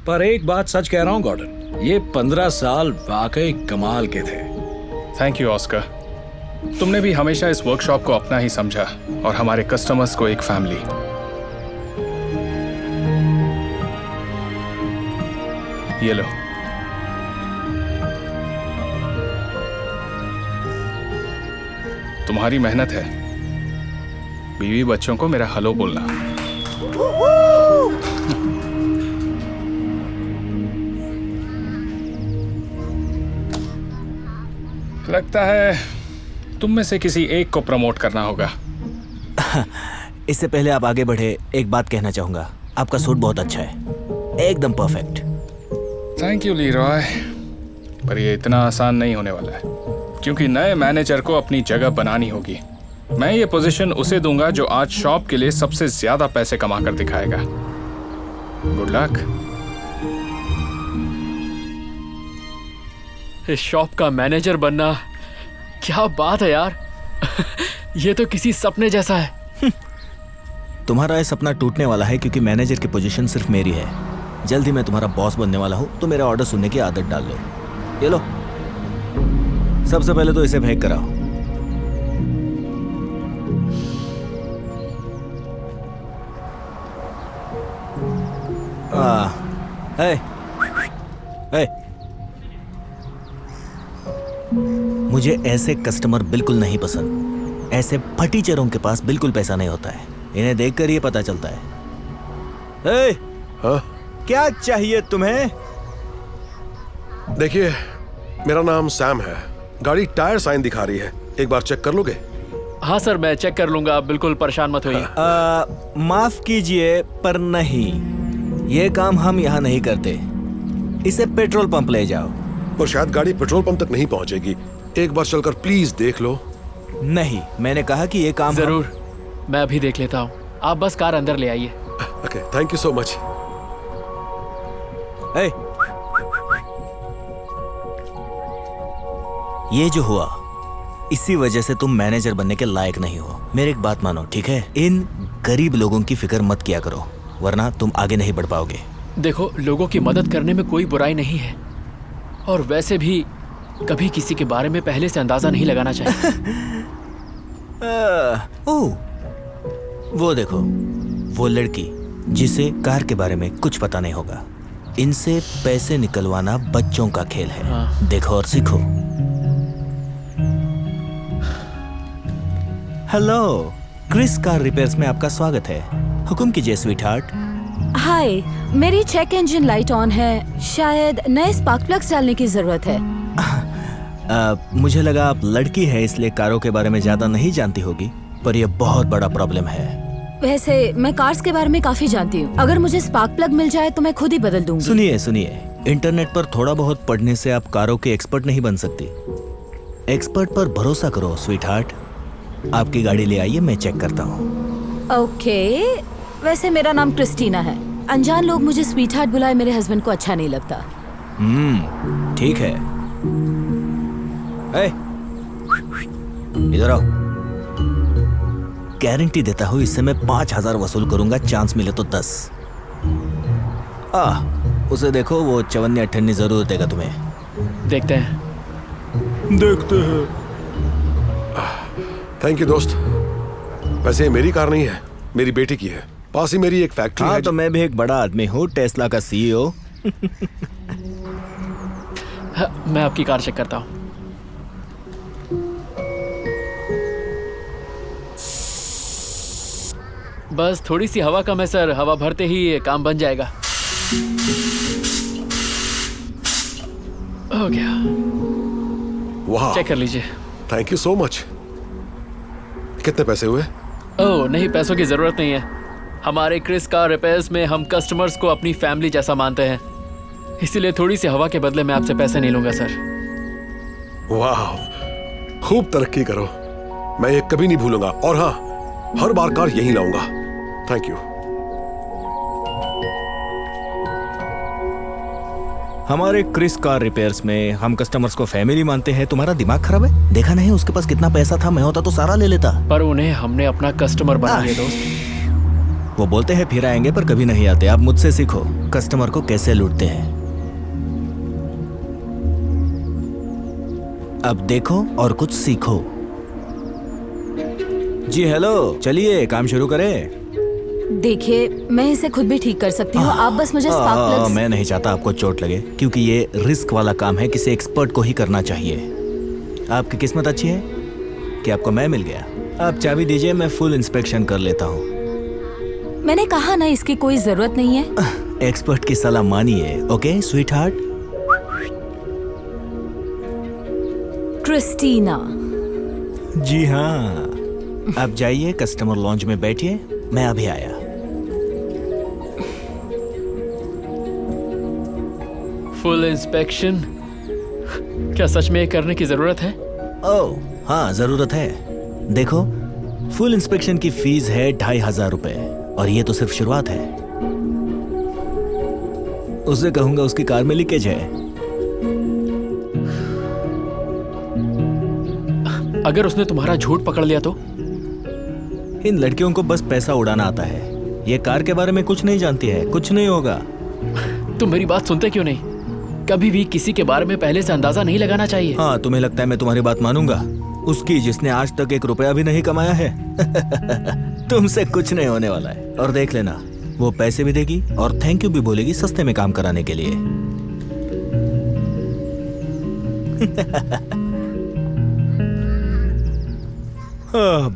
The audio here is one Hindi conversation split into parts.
पर एक बात सच कह रहा हूँ गॉर्डन, ये 15 साल वाकई कमाल के थे। Thank you Oscar. तुमने भी हमेशा इस वर्कशॉप को अपना ही समझा और हमारे कस्टमर्स को एक फैमिली। ये लो। तुम्हारी मेहनत है। बीवी बच्चों को मेरा हेलो बोलना। लगता है तुम में से किसी एक को प्रमोट करना होगा। इससे पहले आप आगे बढ़े, एक बात कहना चाहूंगा। आपका सूट बहुत अच्छा है, एकदम परफेक्ट। थैंक यू लीरॉय, पर ये इतना आसान नहीं होने वाला है, क्योंकि नए मैनेजर को अपनी जगह बनानी होगी। मैं ये पोजीशन उसे दूंगा जो आज शॉप के लिए सबसे ज्यादा पैसे कमा कर दिखाएगा। Good luck. इस शॉप का मैनेजर बनना, क्या बात है यार। ये तो किसी सपने जैसा है। तुम्हारा ये सपना टूटने वाला है क्योंकि मैनेजर की पोजीशन सिर्फ मेरी है। जल्द ही मैं तुम्हारा बॉस बनने वाला हूँ, तो मेरा ऑर्डर सुनने की आदत डाल लो। ये लो, सबसे पहले तो इसे पैक कराओ। ए, ए, मुझे ऐसे कस्टमर बिल्कुल नहीं पसंद। ऐसे फटीचरों के पास बिल्कुल पैसा नहीं होता है, इन्हें देखकर ये पता चलता है। ए, क्या चाहिए तुम्हें? देखिए, मेरा नाम सैम है। गाड़ी टायर साइन दिखा रही है, एक बार चेक कर लोगे? हाँ सर, मैं चेक कर लूंगा, आप बिल्कुल परेशान मत होइए। माफ कीजिए, पर नहीं, ये काम हम यहाँ नहीं करते। इसे पेट्रोल पंप ले जाओ। और शायद गाड़ी पेट्रोल पंप तक नहीं पहुंचेगी, एक बार चलकर प्लीज देख लो। नहीं, मैंने कहा कि ये काम जरूर, मैं अभी देख लेता हूँ। आप बस कार अंदर ले आइए। Okay, thank you so much. ये जो हुआ, इसी वजह से तुम मैनेजर बनने के लायक नहीं हो। मेरी एक बात मानो, ठीक है? इन गरीब लोगों की फिक्र मत किया करो, वरना तुम आगे नहीं बढ़ पाओगे। देखो, लोगों की मदद करने में कोई बुराई नहीं है, और वैसे भी कभी किसी के बारे में पहले से अंदाजा नहीं लगाना चाहिए। ओह, वो देखो, वो लड़की जिसे कार के बारे में कुछ पता नहीं होगा। इनसे पैसे निकलवाना बच्चों का खेल है। हाँ। देखो और सीखो। हेलो, क्रिस कार रिपेयर्स में आपका स्वागत है। हुक्म कीजिए स्वीट हार्ट। हाय, मेरी चेक इंजन लाइट ऑन है, शायद नए स्पार्क प्लग्स डालने की जरूरत है। मुझे लगा आप लड़की है, इसलिए कारों के बारे में ज्यादा नहीं जानती होगी, पर यह बहुत बड़ा प्रॉब्लम है। वैसे मैं कार्स के बारे में काफी जानती हूँ। अगर मुझे स्पार्क प्लग मिल जाए तो मैं खुद ही बदल दूंगी। सुनिए, इंटरनेट पर थोड़ा बहुत पढ़ने से आप कारों के एक्सपर्ट नहीं बन सकती। एक्सपर्ट पर भरोसा करो स्वीट हार्ट। आपकी गाड़ी ले आइए, मैं चेक करता हूँ। ओके, वैसे मेरा नाम क्रिस्टीना है। अनजान लोग मुझे स्वीट हार्ट बुलाए मेरे हस्बैंड को अच्छा नहीं लगता। ठीक है। इधर आओ। गारंटी देता हूँ, इससे मैं 5000 वसूल करूंगा, चांस मिले तो 10। उसे देखो, वो चवन्नी अठन्नी जरूर देगा तुम्हें। देखते हैं। थैंक यू दोस्त। वैसे ये मेरी कार नहीं है, मेरी बेटी की है। पास ही मेरी एक फैक्ट्री है। तो मैं भी एक बड़ा आदमी हूँ, टेस्ला का CEO। मैं आपकी कार चेक करता हूँ। बस थोड़ी सी हवा कम है सर, हवा भरते ही ये काम बन जाएगा। हो गया। वाह, चेक कर लीजिए। Thank you so much. कितने पैसे हुए? ओह नहीं, पैसों की जरूरत नहीं है। हमारे क्रिस कार रिपेयर्स में हम कस्टमर्स को अपनी फैमिली जैसा मानते हैं, इसीलिए थोड़ी सी हवा के बदले मैं आपसे पैसे नहीं लूंगा सर। वाह, खूब तरक्की करो, मैं ये कभी नहीं भूलूंगा। और हाँ, हर बार कार यहीं लाऊंगा। Thank you. हमारे क्रिस कार रिपेयर्स में हम कस्टमर्स को फैमिली मानते हैं। तुम्हारा दिमाग खराब है? देखा नहीं उसके पास कितना पैसा था? मैं होता तो सारा ले लेता। पर उन्हें हमने अपना कस्टमर बना लिया दोस्त। वो बोलते हैं फिर आएंगे पर कभी नहीं आते। आप मुझसे सीखो कस्टमर को कैसे लूटते हैं। अब देखो और कुछ सीखो। जी हेलो, चलिए काम शुरू करें। देखिए, मैं इसे खुद भी ठीक कर सकती हूँ। आप बस मुझे स्पार्क प्लग्स। मैं नहीं चाहता आपको चोट लगे, क्योंकि ये रिस्क वाला काम है, किसी एक्सपर्ट को ही करना चाहिए। आपकी किस्मत अच्छी है कि आपको मैं मिल गया। आप चाबी दीजिए, मैं फुल इंस्पेक्शन कर लेता हूँ। मैंने कहा ना, इसकी कोई जरूरत नहीं है। एक्सपर्ट की सलाह मानिए, ओके स्वीट हार्ट। क्रिस्टीना। जी हाँ, आप जाइए कस्टमर लॉन्ज में बैठिए, मैं अभी आया। फुल इंस्पेक्शन क्या सच में करने की जरूरत है? ओह हाँ, जरूरत है। देखो, फुल इंस्पेक्शन की फीस है 2500 रुपए, और ये तो सिर्फ शुरुआत है। उसे कहूंगा उसकी कार में लीकेज है। अगर उसने तुम्हारा झूठ पकड़ लिया तो? इन लड़कियों को बस पैसा उड़ाना आता है। ये कार के बारे में कुछ नहीं जानती है। कुछ नहीं होगा। तुम मेरी बात सुनते क्यों नहीं? कभी भी किसी के बारे में पहले से अंदाजा नहीं लगाना चाहिए। हाँ, तुम्हें लगता है मैं तुम्हारी बात मानूंगा? उसकी जिसने आज तक 1 रुपया भी नहीं कमाया है। तुमसे कुछ नहीं होने वाला है। और देख लेना, वो पैसे भी देगी और थैंक यू भी बोलेगी सस्ते में काम कराने के लिए।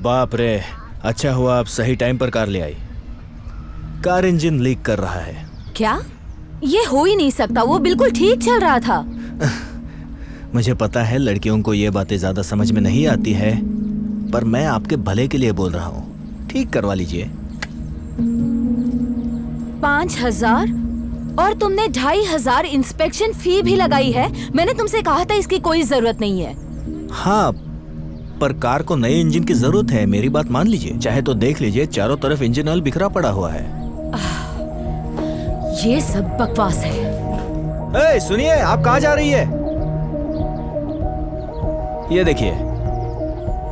बाप रे, अच्छा हुआ आप सही टाइम पर कार ले आई। कार इंजन लीक कर रहा है। क्या? ये हो ही नहीं सकता, वो बिल्कुल ठीक चल रहा था। मुझे पता है लड़कियों को ये बातें ज्यादा समझ में नहीं आती है, पर मैं आपके भले के लिए बोल रहा हूँ। ठीक करवा लीजिए। 5000 और तुमने 2500 इंस्पेक्शन फी भी लगाई है। मैंने तुमसे कहा था इसकी कोई जरूरत नहीं है। हाँ, पर कार को नए इंजन की जरूरत है। मेरी बात मान लीजिए। चाहे तो देख लीजिए, चारों तरफ इंजन ऑयल बिखरा पड़ा हुआ है। ये सब बकवास है। ए, सुनिए, आप कहाँ जा रही है? ये देखिए,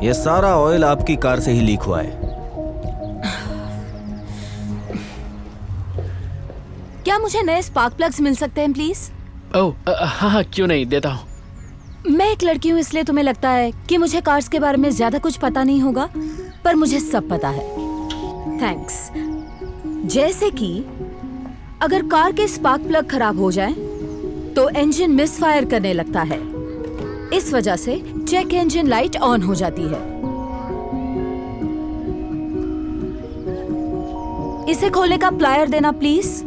ये सारा ऑयल आपकी कार से ही लीक हुआ है। क्या मुझे नए स्पार्क प्लग्स मिल सकते हैं प्लीज? ओह हाँ हाँ, क्यों नहीं, देता हूँ। मैं एक लड़की हूँ, इसलिए तुम्हें लगता है कि मुझे कार्स के बारे में ज्यादा कुछ पता नहीं होगा, पर मुझे सब पता है। थैंक्स। जैसे कि अगर कार के स्पार्क प्लग खराब हो जाए तो इंजन मिसफायर करने लगता है। इस वजह से चेक इंजन लाइट ऑन हो जाती है। इसे खोलने का प्लायर देना प्लीज।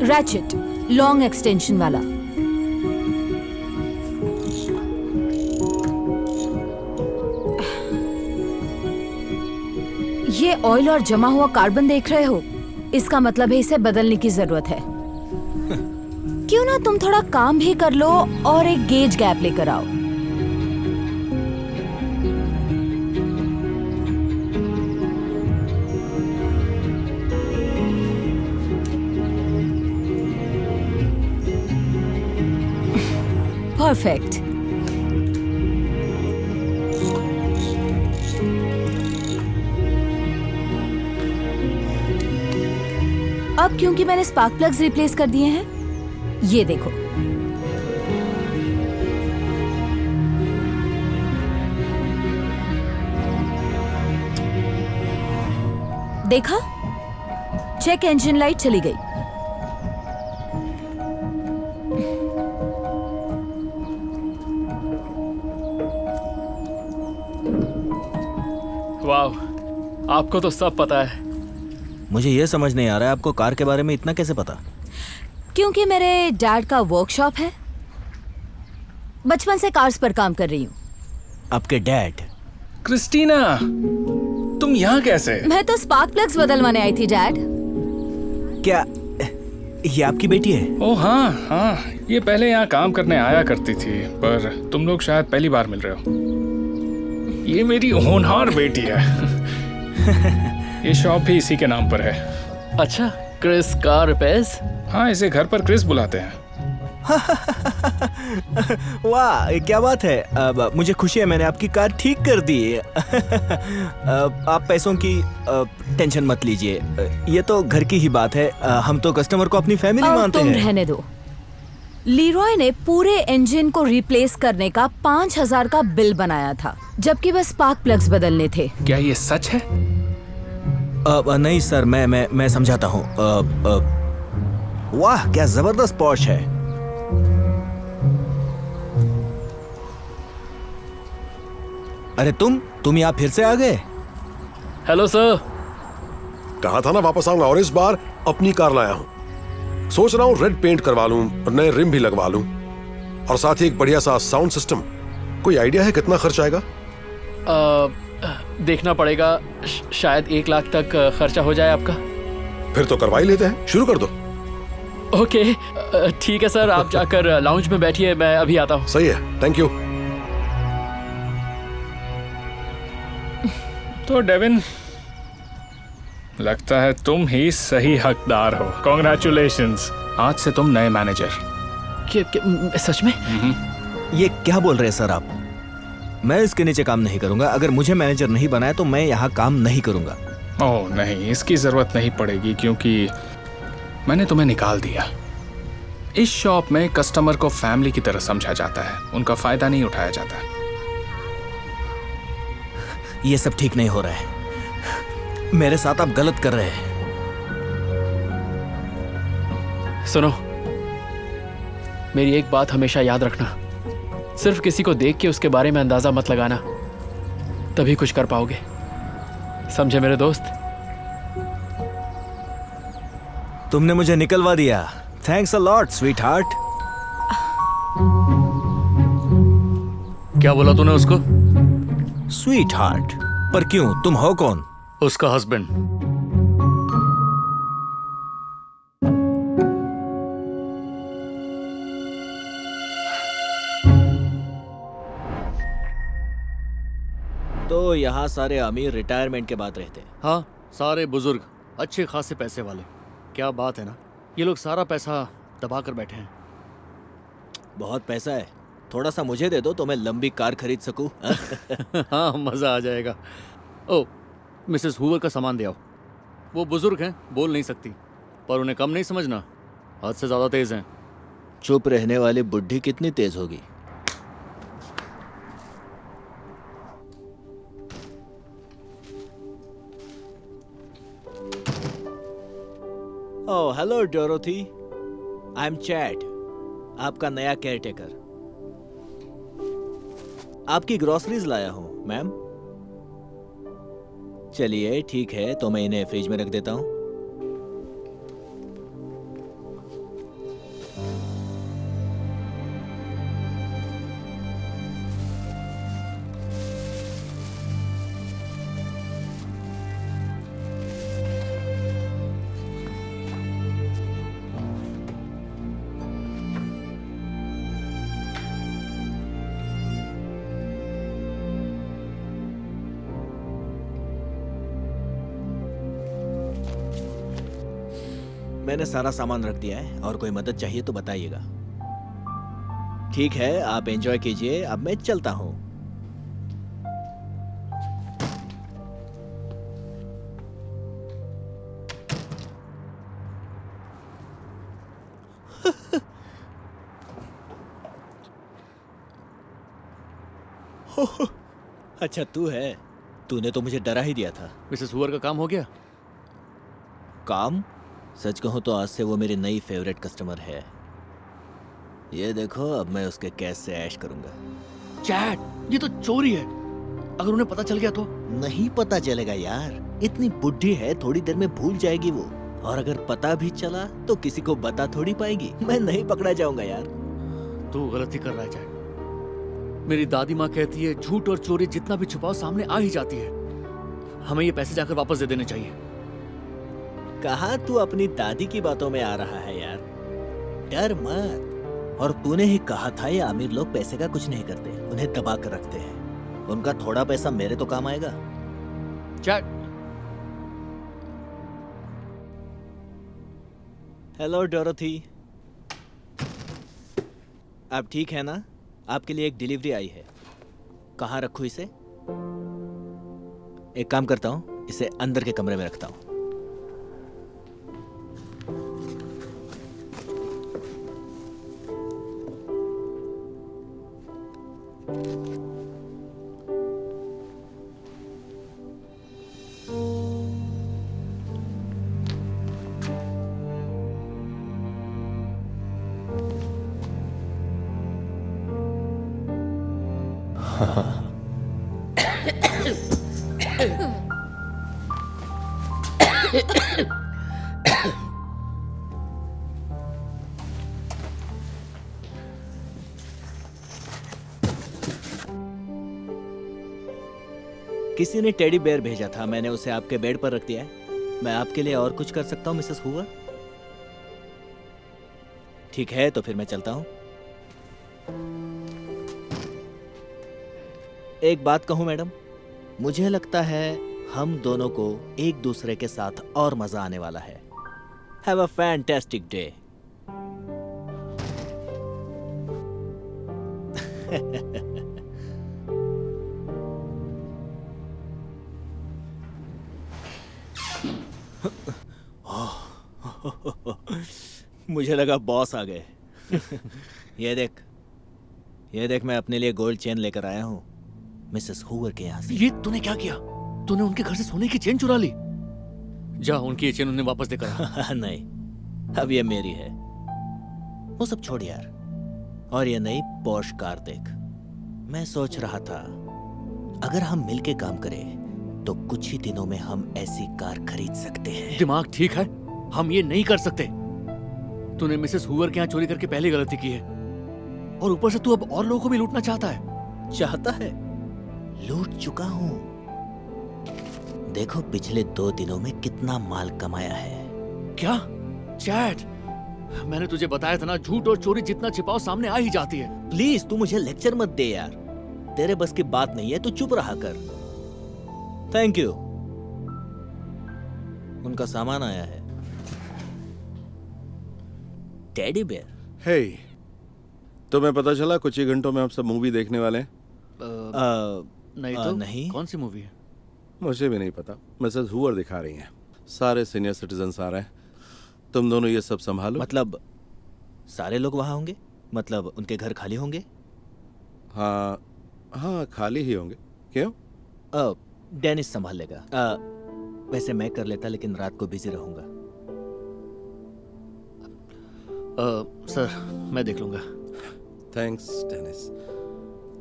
रैचेट, लॉन्ग एक्सटेंशन वाला। ये ऑयल और जमा हुआ कार्बन देख रहे हो? इसका मतलब है इसे बदलने की जरूरत है। क्यों ना तुम थोड़ा काम भी कर लो और एक गेज गैप लेकर आओ। परफेक्ट। अब क्योंकि मैंने स्पार्क प्लग्स रिप्लेस कर दिए हैं, ये देखो। देखा? चेक इंजन लाइट चली गई। वाह, आपको तो सब पता है। मुझे ये समझ नहीं आ रहा है, आपको कार के बारे में इतना कैसे पता? क्योंकि मेरे डैड का वर्कशॉप है। बचपन से कार्स पर काम कर रही हूँ। आपके डैड? क्रिस्टीना, तुम यहाँ कैसे? मैं तो स्पार्क प्लग्स बदलवाने आई थी डैड। क्या ये आपकी बेटी है? ओह हाँ हाँ, ये पहले यहाँ काम करने आया करती थी, पर तुम लोग शायद पहली बार मिल रहे हो। ये मेरी होनहार बेटी है। ये शॉप भी इसी के नाम पर है। अच्छा, क्रिस कार रिपेयर्स? हाँ, इसे घर पर क्रिस बुलाते हैं। वाह, क्या बात है। अब मुझे खुशी है, मैंने आपकी कार ठीक कर दी। आप पैसों की टेंशन मत लीजिए, ये तो घर की ही बात है। हम तो कस्टमर को अपनी फैमिली और मानते तुम हैं। रहने दो। लीरॉय ने पूरे इंजन को रिप्लेस करने का 5,000 का बिल बनाया था, जबकि बस स्पार्क प्लग्स बदलने थे। क्या ये सच है? नहीं सर, मैं समझाता हूँ। वाह, क्या जबरदस्त पॉश है। अरे तुम यहाँ फिर से आ गए? Hello sir. कहा था ना वापस आऊंगा, और इस बार अपनी कार लाया हूं। सोच रहा हूं रेड पेंट करवा लूं और नए रिम भी लगवा लूं, और साथ ही एक बढ़िया सा साउंड सिस्टम। कोई आइडिया है कितना खर्च आएगा? देखना पड़ेगा, शायद 1 लाख तक खर्चा हो जाए आपका। फिर तो करवा ही लेते हैं, शुरू कर दो। ओके, ठीक है सर, आप जाकर लाउंज में बैठिए, मैं अभी आता हूँ। सही है, थैंक यू। तो डेविन, लगता है तुम ही सही हकदार हो। कॉन्ग्रेचुलेशंस, आज से तुम नए मैनेजर। सच में? ये क्या बोल रहे हैं सर आप? मैं इसके नीचे काम नहीं करूंगा। अगर मुझे मैनेजर नहीं बनाया तो मैं यहाँ काम नहीं करूंगा। ओह नहीं, इसकी जरूरत नहीं पड़ेगी, क्योंकि मैंने तुम्हें निकाल दिया। इस शॉप में कस्टमर को फैमिली की तरह समझा जाता है, उनका फायदा नहीं उठाया जाता। ये सब ठीक नहीं हो रहा है। मेरे साथ आप गलत कर रहे हैं। सुनो, मेरी एक बात हमेशा याद रखना, सिर्फ किसी को देख के उसके बारे में अंदाजा मत लगाना, तभी कुछ कर पाओगे। समझे मेरे दोस्त? तुमने मुझे निकलवा दिया। Thanks a lot sweet heart. क्या बोला तूने उसको? Sweet heart? पर क्यों, तुम हो कौन? उसका हस्बैंड। तो यहाँ सारे अमीर रिटायरमेंट के बाद रहते हैं। हाँ, सारे बुजुर्ग, अच्छे खासे पैसे वाले। क्या बात है ना, ये लोग सारा पैसा दबा कर बैठे हैं। बहुत पैसा है, थोड़ा सा मुझे दे दो तो मैं लंबी कार खरीद सकूं। हाँ, मजा आ जाएगा। ओ, मिसेस हुवर का सामान दे आओ। वो बुजुर्ग हैं, बोल नहीं सकती, पर उन्हें कम नहीं समझना, हद से ज्यादा तेज हैं। चुप रहने वाली बुढ़ी कितनी तेज होगी? Oh hello Dorothy, I am chat, आपका नया केयरटेकर। आपकी ग्रोसरीज लाया हूं मैम। चलिए ठीक है, तो मैं इन्हें फ्रिज में रख देता हूं। मैंने सारा सामान रख दिया है, और कोई मदद चाहिए तो बताइएगा। ठीक है, आप एंजॉय कीजिए, अब मैं चलता हूं। अच्छा तू है, तूने तो मुझे डरा ही दिया था। मिसेस हुवर का काम हो गया? काम? सच कहूं तो आज से वो मेरी नई फेवरेट कस्टमर है। ये देखो, अब मैं उसके कैश से ऐश करूंगा। चैट, ये तो चोरी है। अगर उन्हें पता चल गया तो? नहीं पता चलेगा यार, इतनी बुढ़ी है, थोड़ी देर में भूल जाएगी वो। और अगर पता भी चला तो किसी को बता थोड़ी पाएगी। मैं नहीं पकड़ा जाऊंगा यार। तू गलती कर रहा है चैट। मेरी दादी माँ कहती है, झूठ और चोरी जितना भी छुपाओ सामने आ ही जाती है। हमें ये पैसे जाकर वापस दे देने चाहिए। कहाँ तू अपनी दादी की बातों में आ रहा है यार? डर मत। और तूने ही कहा था ये अमीर लोग पैसे का कुछ नहीं करते, उन्हें दबा कर रखते हैं। उनका थोड़ा पैसा मेरे तो काम आएगा। चैट। Hello Dorothy. आप ठीक है ना? आपके लिए एक डिलीवरी आई है। कहाँ रखूँ इसे? एक काम करता हूँ, इसे अंदर के कमरे में रखता हूँ। किसी ने टेडी बेयर भेजा था, मैंने उसे आपके बेड पर रख दिया है। मैं आपके लिए और कुछ कर सकता हूँ मिसेस हुवर? ठीक है, तो फिर मैं चलता हूँ। एक बात कहूँ मैडम, मुझे लगता है हम दोनों को एक दूसरे के साथ और मजा आने वाला है। Have a fantastic day. मुझे लगा बॉस आ गए। ये देख मैं अपने लिए गोल्ड चेन लेकर आया हूँ मिसेस हुवर के यहाँ से। ये तूने क्या किया? तूने उनके घर से सोने की चेन चुरा ली? जा उनकी ये चेन उन्हें वापस देकर आ। नहीं, अब ये मेरी है। वो सब छोड़ यार, और ये नई पॉश कार देख। मैं सोच रहा था अगर हम मिलके काम करें तो कुछ ही दिनों में हम ऐसी कार खरीद सकते हैं। दिमाग ठीक है? हम ये नहीं कर सकते। तूने मिसेस हुवर के यहाँ चोरी करके पहले गलती की है, और ऊपर से तू अब और लोगों को भी लूटना चाहता है। लूट चुका हूं। देखो पिछले 2 दिनों में कितना माल कमाया है। क्या? चैट, मैंने तुझे बताया था ना, झूठ और चोरी जितना छिपाओ सामने आ ही जाती है। प्लीज तू मुझे लेक्चर मत दे यार, तेरे बस की बात नहीं है, तू चुप रहा कर। Thank you. उनका सामान आया है। Teddy bear. हे, तुम्हें पता चला कुछ ही घंटों में हम सब मूवी देखने वाले हैं? नहीं तो नहीं। कौन सी मूवी है? मुझे भी नहीं पता। मिसेस हुवर दिखा रही हैं। सारे सीनियर सिटीजन्स आ रहे हैं। तुम दोनों ये सब संभालो। मतलब सारे लोग वहां होंगे? मतलब उनके घर खाली होंगे? हाँ, खाली ही होंगे। क्यों? डेनिस संभाल लेगा। वैसे मैं कर लेता, लेकिन रात को बिजी रहूंगा। सर, मैं देख लूंगा। Thanks Dennis.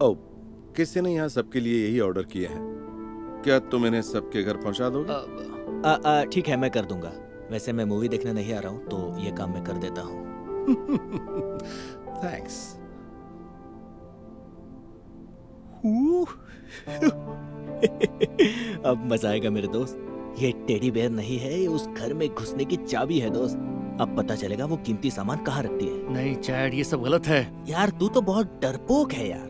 ओह, किसी ने यहाँ सबके लिए यही ऑर्डर किए हैं। क्या तुम इन्हें सबके घर पहुंचा दोगे? ठीक है, मैं कर दूंगा। वैसे मैं मूवी देखने नहीं आ रहा हूँ, तो ये काम मैं कर देता हूँ। थैंक्स। अब मजा आएगा मेरे दोस्त। ये टेडी बेयर नहीं है, ये उस घर में घुसने की चाबी है दोस्त। अब पता चलेगा वो कीमती सामान कहाँ रखती है। नहीं चैट, ये सब गलत है। यार तू तो बहुत डरपोक है यार।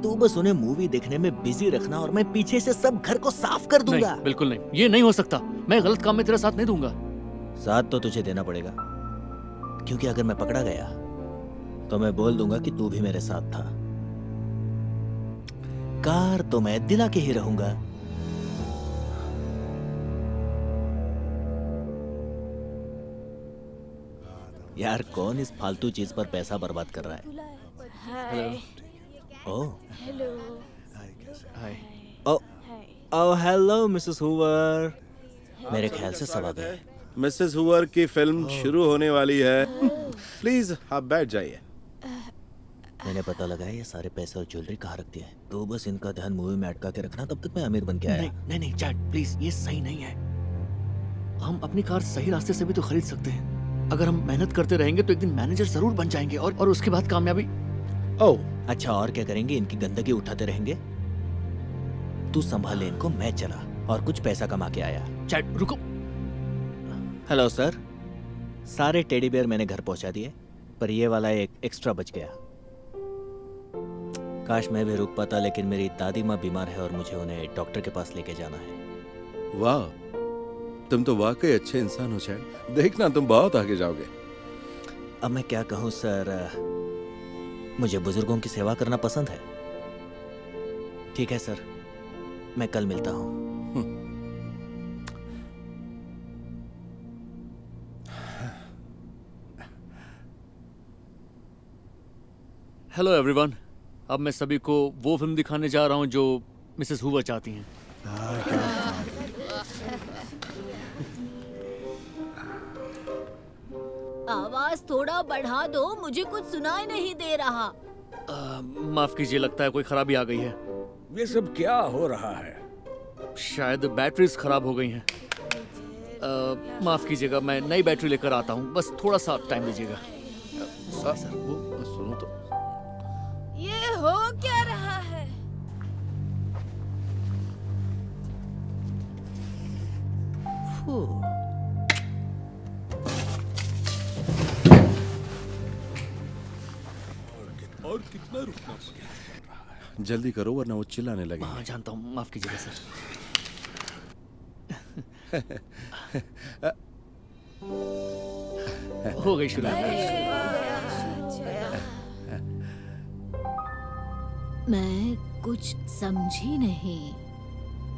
तू बस उन्हें मूवी देखने में बिजी रखना और मैं पीछे से सब घर को साफ कर दूंगा। नहीं, बिल्कुल नहीं, ये नहीं हो सकता। मैं गलत काम में तेरा साथ नहीं दूंगा। साथ तो तुझे देना पड़ेगा, क्योंकि अगर मैं पकड़ा गया तो मैं बोल दूंगा कि तू भी मेरे साथ था। कार तो मैं दिला के ही रहूंगा। यार कौन इस फालतू चीज पर पैसा बर्बाद कर रहा है? Oh hi. Oh hello Mrs Hoover. मेरे ख्याल से सब आ गए। मिसेस हुवर की फिल्म शुरू होने वाली है। प्लीज आप बैठ जाइए। मैंने पता लगाया ये सारे पैसे और ज्वेलरी कहाँ रखती है। तो बस इनका ध्यान मूवी में अटका के रखना, तब तक मैं अमीर बन के आया। नहीं नहीं चैट, प्लीज, ये सही नहीं है। हम अपनी कार सही रास्ते से भी तो खरीद सकते हैं। अगर हम मेहनत करते रहेंगे तो एक दिन मैनेजर जरूर बन जाएंगे, और उसके बाद कामयाबी। ओह, अच्छा और क्या करेंगे? इनकी गंदगी उठाते रहेंगे। तू संभाले इनको, मैं चला और कुछ पैसा कमा के आया। चैट रुको। हेलो सर, सारे टेडी बेयर मैंने घर पहुंचा दिए, पर ये वाला एक एक्स्ट्रा बच गया। काश मैं भी रुक पाता, लेकिन मेरी दादी माँ बीमार है और मुझे उन्हें डॉक्टर के पास लेके जाना है। वाह, तुम तो वाकई अच्छे इंसान हो चैट। देखना तुम बहुत आगे जाओगे। अब मैं क्या कहूँ सर, मुझे बुजुर्गों की सेवा करना पसंद है। ठीक है सर, मैं कल मिलता हूँ। हेलो एवरीवन, अब मैं सभी को वो फिल्म दिखाने जा रहा हूँ जो मिसेस हूवर चाहती हैं। आवाज थोड़ा बढ़ा दो, मुझे कुछ सुनाई नहीं दे रहा। माफ कीजिए, लगता है कोई खराबी आ गई है। ये सब क्या हो रहा है? शायद बैटरीज खराब हो गई हैं। माफ कीजिएगा, मैं नई बैटरी लेकर आता हूँ, बस थोड़ा सा टाइम दीजिएगा। सर वो सुनो तो। ये हो क्या रहा है? और कितना रुकना जल्दी करो वरना वो चिल्लाने लगे। हाँ जानता हूँ, माफ कीजिएगा सर। हो गई शुरू। मैं कुछ समझी नहीं।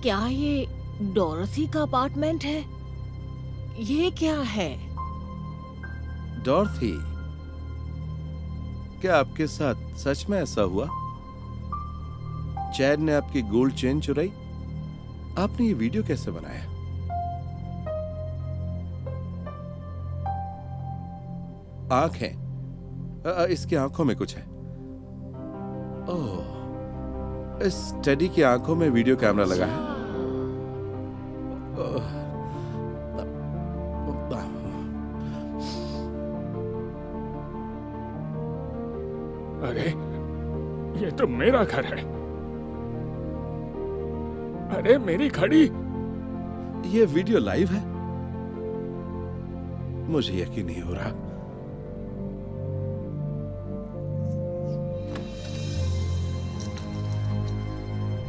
क्या ये डोरथी का अपार्टमेंट है? ये क्या है? डॉर्थी, क्या आपके साथ सच में ऐसा हुआ? चैड ने आपकी गोल्ड चेन चुराई? आपने ये वीडियो कैसे बनाया? आंखें, इसकी आंखों में कुछ है। ओह, इस टेडी की आंखों में वीडियो कैमरा लगा है। अरे ये तो मेरा घर है। अरे मेरी घड़ी। ये वीडियो लाइव है? मुझे यकीन नहीं हो रहा।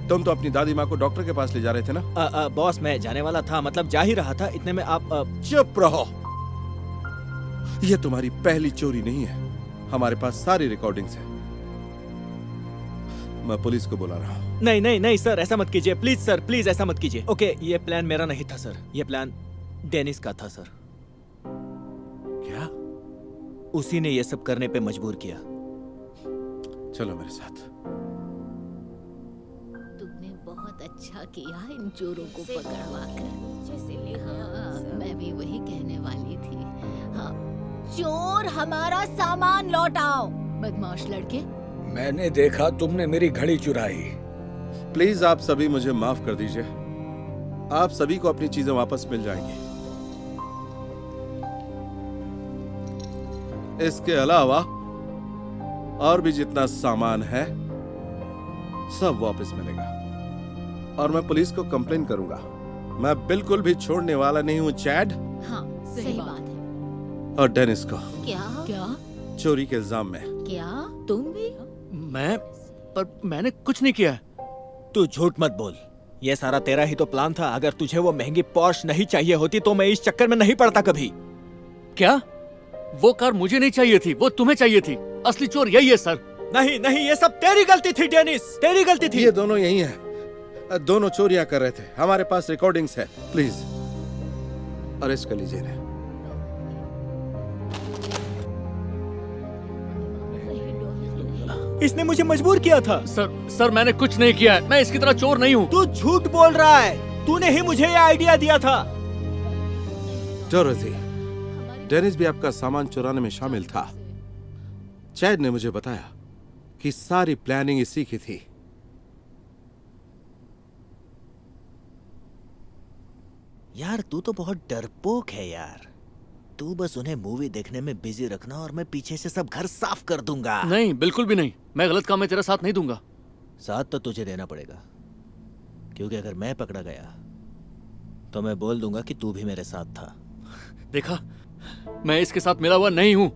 तुम तो अपनी दादी माँ को डॉक्टर के पास ले जा रहे थे ना? बॉस, मैं जाने वाला था, मतलब जा ही रहा था, इतने में आप चुप रहो। यह तुम्हारी पहली चोरी नहीं है। हमारे पास सारी रिकॉर्डिंग्स हैं। मैं पुलिस को बुला रहा हूँ। नहीं नहीं नहीं सर, ऐसा मत कीजिए प्लीज सर, प्लीज ऐसा मत कीजिए। ओके, ये प्लान मेरा नहीं था सर, ये प्लान डेनिस का था सर। क्या? उसी ने ये सब करने पे मजबूर किया। चलो मेरे साथ। तुमने बहुत अच्छा किया इन चोरों को पकड़वा कर। हाँ, मैं भी वही कहने वाली थी। हाँ, चोर, हमारा सामान लौटाओ। बदमाश लड़के। मैंने देखा तुमने मेरी घड़ी चुराई। प्लीज आप सभी मुझे माफ कर दीजिए। आप सभी को अपनी चीजें वापस मिल जाएंगी। इसके अलावा और भी जितना सामान है सब वापस मिलेगा। और मैं पुलिस को कंप्लेन करूंगा। मैं बिल्कुल भी छोड़ने वाला नहीं हूँ चैड। हाँ, सही बात है। और डेनिस को क्या? चोरी के इल्जाम में। क्या तुम भी? मैंने कुछ नहीं किया। तू झूठ मत बोल, ये सारा तेरा ही तो प्लान था। अगर तुझे वो महंगी पॉर्श नहीं चाहिए होती तो मैं इस चक्कर में नहीं पड़ता कभी। क्या? वो कार मुझे नहीं चाहिए थी, वो तुम्हें चाहिए थी। असली चोर यही है सर। नहीं नहीं, ये सब तेरी गलती थी डेनिस, तेरी गलती थी। ये दोनों यही हैं। दोनों चोरियां कर रहे थे। हमारे पास रिकॉर्डिंग्स है। प्लीज अरेस्ट कर लीजिए इन्हें। इसने मुझे मजबूर किया था। सर मैंने कुछ नहीं किया है। मैं इसकी तरह चोर नहीं हूँ। तू झूठ बोल रहा है। तूने ही मुझे ये आइडिया दिया था। डोरोथी, डेनिस भी आपका सामान चुराने में शामिल था। चैड ने मुझे बताया कि सारी प्लानिंग इसी की थी। यार तू तो बहुत डरपोक है यार। तू बस उन्हें मूवी देखने में बिजी रखना और मैं पीछे से सब घर साफ कर दूंगा। नहीं, बिल्कुल भी नहीं। मैं गलत काम में तेरा साथ नहीं दूंगा। साथ तो तुझे देना पड़ेगा, क्योंकि अगर मैं पकड़ा गया तो मैं बोल दूंगा कि तू भी मेरे साथ था। देखा, मैं इसके साथ मिला हुआ नहीं हूं।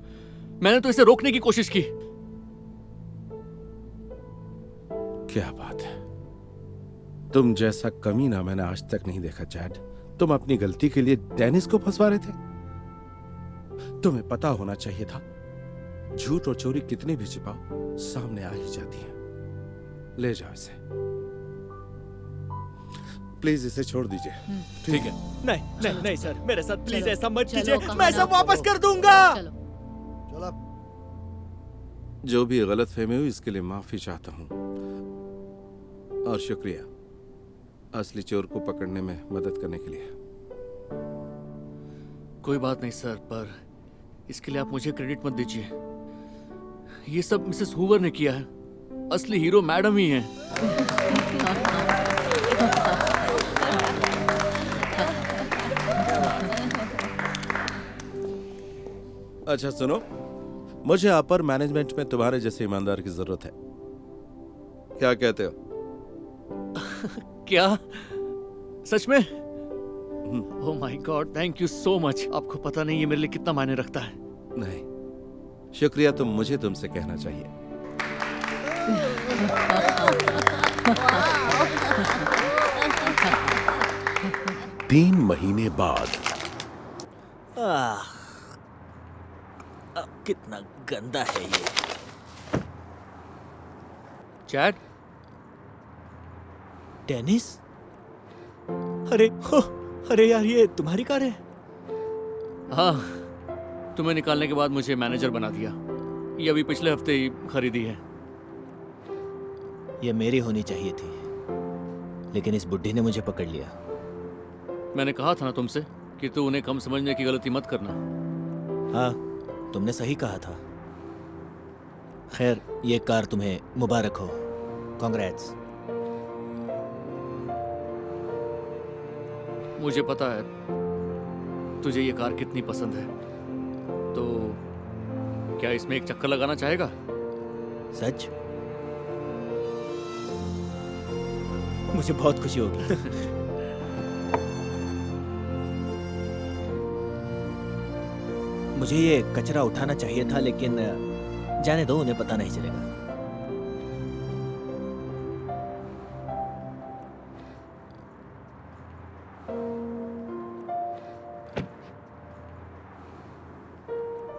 मैंने तो इसे रोकने की कोशिश की। क्या बात है, तुम जैसा कमीना मैंने आज तक नहीं देखा चैड। तुम अपनी गलती के लिए डेनिस को फंसवा रहे थे। तुम्हें पता होना चाहिए था झूठ और चोरी कितनी भी छिपाओ सामने आ ही जाती है। ले जाओ इसे, प्लीज इसे छोड़ दीजिए। ठीक है। नहीं सर, मेरे साथ प्लीज चलो, ऐसा मत चलो, कीजिए, कहाँ मैं सब जाओ, वापस चलो। कर दूंगा। चलो जो भी गलत फहमी हुई इसके लिए माफी चाहता हूँ और शुक्रिया असली चोर को पकड़ने में मदद करने के लिए। कोई बात नहीं सर, पर इसके लिए आप मुझे क्रेडिट मत दीजिए। ये सब मिसेस हूवर ने किया है। असली हीरो मैडम ही हैं। अच्छा सुनो, मुझे अपर मैनेजमेंट में तुम्हारे जैसे ईमानदार की जरूरत है। क्या कहते हो? क्या सच में? Oh my God, thank you so much. आपको पता नहीं ये मेरे लिए कितना मायने रखता है। नहीं, शुक्रिया तो मुझे तुमसे कहना चाहिए। 3 महीने बाद कितना गंदा है ये। Chat, tennis? अरे यार, ये तुम्हारी कार है? हाँ, तुम्हें निकालने के बाद मुझे मैनेजर बना दिया। ये अभी पिछले हफ्ते ही खरीदी है। ये मेरी होनी चाहिए थी, लेकिन इस बुड्ढी ने मुझे पकड़ लिया। मैंने कहा था ना तुमसे कि तू उन्हें कम समझने की गलती मत करना। हाँ, तुमने सही कहा था। खैर, ये कार तुम्हें मुबारक हो। कांग्रेट्स। मुझे पता है तुझे ये कार कितनी पसंद है, तो क्या इसमें एक चक्कर लगाना चाहेगा? सच? मुझे बहुत खुशी होगी। मुझे ये कचरा उठाना चाहिए था, लेकिन जाने दो, उन्हें पता नहीं चलेगा।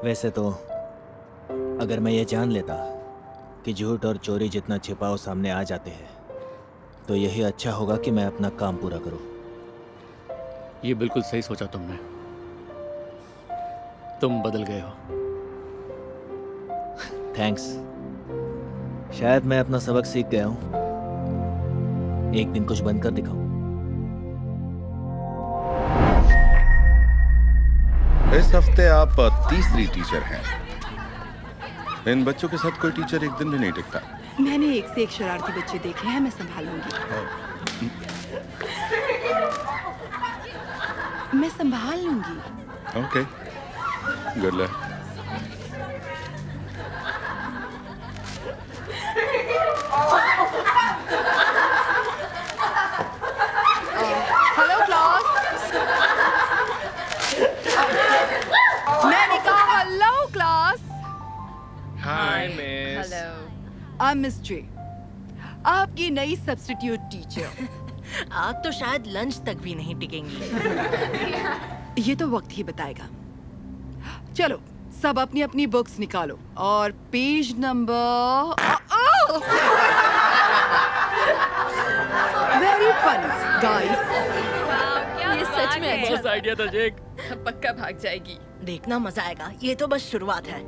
वैसे तो अगर मैं ये जान लेता कि झूठ और चोरी जितना छिपाओ सामने आ जाते हैं, तो यही अच्छा होगा कि मैं अपना काम पूरा करूं। ये बिल्कुल सही सोचा तुमने। तुम बदल गए हो। थैंक्स। शायद मैं अपना सबक सीख गया हूं। एक दिन कुछ बनकर दिखाऊं। इस हफ्ते आप तीसरी टीचर हैं। इन बच्चों के साथ कोई टीचर एक दिन भी नहीं टिकता। मैंने एक से एक शरारती बच्चे देखे हैं, मैं संभाल लूंगी। मैं संभाल लूंगी। Okay, good luck. Hello class. मैंने कहा hello class. Hi Miss. I am Miss J, आपकी नई सब्स्टिट्यूट टीचर। आप तो शायद लंच तक भी नहीं टिकेंगी। ये तो वक्त ही बताएगा। चलो, सब अपनी अपनी बुक्स निकालो और page number. Very funny guys. ये सच में बस आइडिया था जेक। पक्का भाग जाएगी। देखना मजा आएगा, ये तो बस शुरुआत है।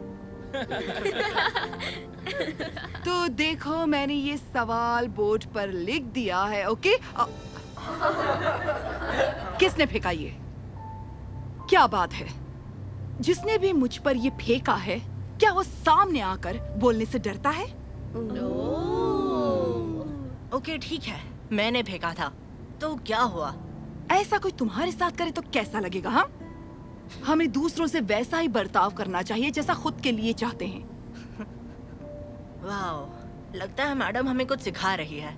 तो देखो, मैंने ये सवाल बोर्ड पर लिख दिया है। ओके, किसने फेंका ये? क्या बात है? जिसने भी मुझ पर ये फेंका है, क्या वो सामने आकर बोलने से डरता है? ओके ठीक है, मैंने फेंका था, तो क्या हुआ? ऐसा कोई तुम्हारे साथ करे तो कैसा लगेगा? हाँ, हमें दूसरों से वैसा ही बर्ताव करना चाहिए जैसा खुद के लिए चाहते हैं। वाह, लगता है मैडम हमें कुछ सिखा रही है।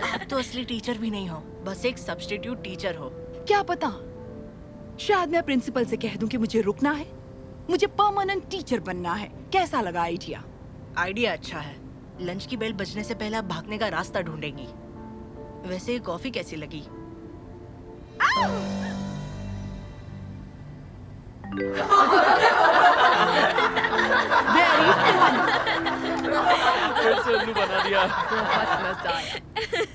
आप तो असली टीचर भी नहीं हो, बस एक सब्स्टिट्यूट टीचर हो। क्या पता, शायद मैं प्रिंसिपल से कह दूं कि मुझे रुकना है, मुझे परमानेंट टीचर बनना है। कैसा लगा आइडिया? आइडिया अच्छा है। लंच की बेल बजने से पहले आप भागने का रास्ता ढूंढेंगी। वैसे ये कॉफी कैसी लगी? वेरी फिर से उल्लू बना दिया। बहुत मजा आया।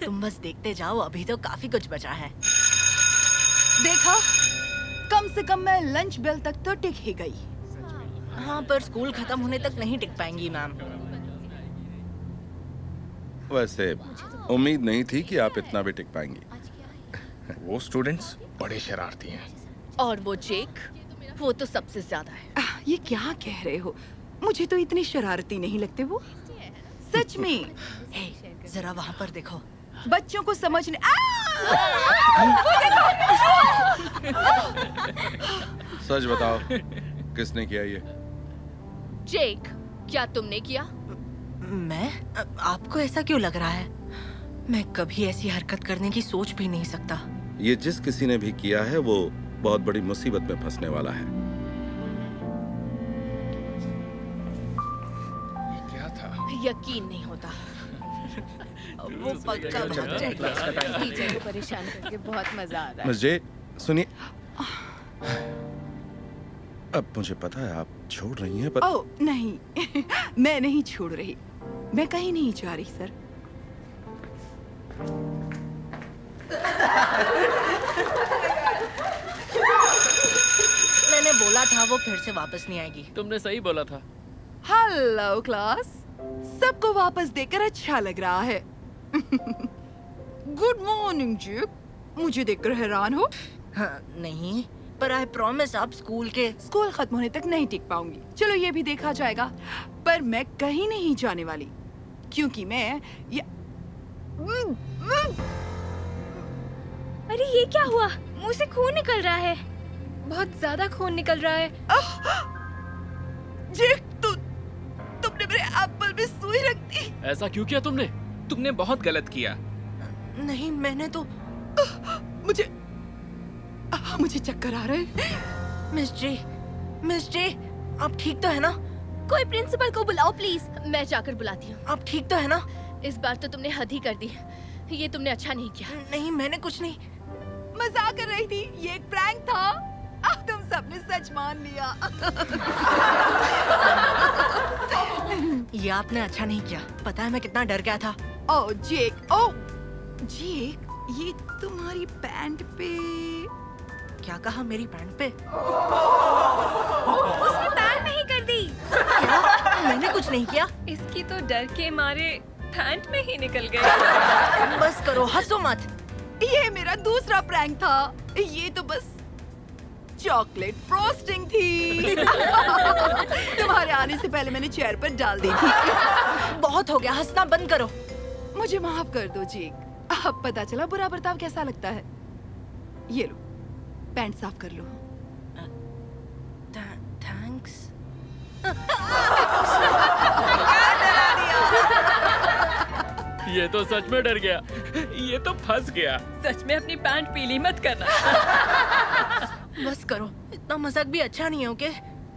तुम बस देखते जाओ, अभी तो काफी कुछ बचा है। देखा, कम से कम मैं लंच बेल तक तो टिक ही गई। हाँ, पर स्कूल खत्म होने तक नहीं टिक पाएंगी मैम। वैसे उम्मीद नहीं थी कि आप इतना भी टिक पाएंगी। वो स्टूडेंट्स बड़े शरारती हैं। और वो जेक, वो तो सबसे ज्यादा है। ये क्या कह रहे हो? मुझे तो इतने शरारती नहीं लगते वो। सच में। हे, जरा वहाँ पर देखो। बच्चों को समझने सच बताओ, किसने किया ये? जेक, क्या तुमने किया? मैं? आपको ऐसा क्यों लग रहा है? मैं कभी ऐसी हरकत करने की सोच भी नहीं सकता। ये जिस किसी ने भी किया है वो बहुत बड़ी मुसीबत में फंसने वाला है। ये क्या था? यकीन नहीं होता। वो पक्का भाग जाएगा। टीचर को परेशान करके बहुत मजा आ रहा है। मिस जे, सुनिए, अब मुझे पता है आप छोड़ रही हैं, पर ओह नहीं, मैं नहीं छोड़ रही। मैं कहीं नहीं जा रही सर। मैंने बोला था वो फिर से वापस नहीं आएगी। तुमने सही बोला था। हेलो क्लास, सबको वापस देखकर अच्छा लग रहा है। गुड मॉर्निंग जेक, मुझे देखकर हैरान हो? हाँ, नहीं, पर आई प्रॉमिस आप स्कूल खत्म होने तक नहीं टिक पाऊंगी। चलो ये भी देखा जाएगा, पर मैं कहीं नहीं जाने वाली, क्योंकि मैं अरे ये क्या हुआ? मुंह से खून निकल रहा है। बहुत ज्यादा खून निकल रहा है। जेक, तुमने मेरे एप्पल में सुई रख दी। ऐसा क्यों किया तुमने? तुमने बहुत गलत किया। नहीं, मैंने तो मुझे चक्कर आ रहे हैं। मिस जे, आप ठीक तो है ना? कोई प्रिंसिपल को बुलाओ प्लीज। मैं जाकर बुलाती हूँ। आप ठीक तो है ना? इस बार तो तुमने हद ही कर दी। ये तुमने अच्छा नहीं किया। नहीं, मैंने कुछ नहीं। मजाक कर रही थी, ये एक प्रैंक था। तुम सबने सच मान लिया। ये आपने अच्छा नहीं किया। पता है मैं कितना डर गया था। ओह जेक, ये तुम्हारी पैंट पे। क्या कहा? मेरी पैंट पे? उसने पैंट नहीं कर दी। क्या? मैंने कुछ नहीं किया। इसकी तो डर के मारे पैंट में ही निकल गए। बस करो, हंसो मत। ये मेरा दूसरा प्रैंक था। ये तो बस चॉकलेट फ्रोस्टिंग थी। तुम्हारे आने से पहले मैंने चेयर पर डाल दी थी। बहुत हो गया, हंसना बंद करो। मुझे माफ कर दो जेक। अब पता चला बुरा बर्ताव कैसा लगता है। ये लो, पैंट साफ कर लो। थैंक्स। ये तो सच में डर गया। ये तो फंस गया। सच में अपनी पैंट पीली मत करना। बस करो, इतना मजाक भी अच्छा नहीं है। ओके?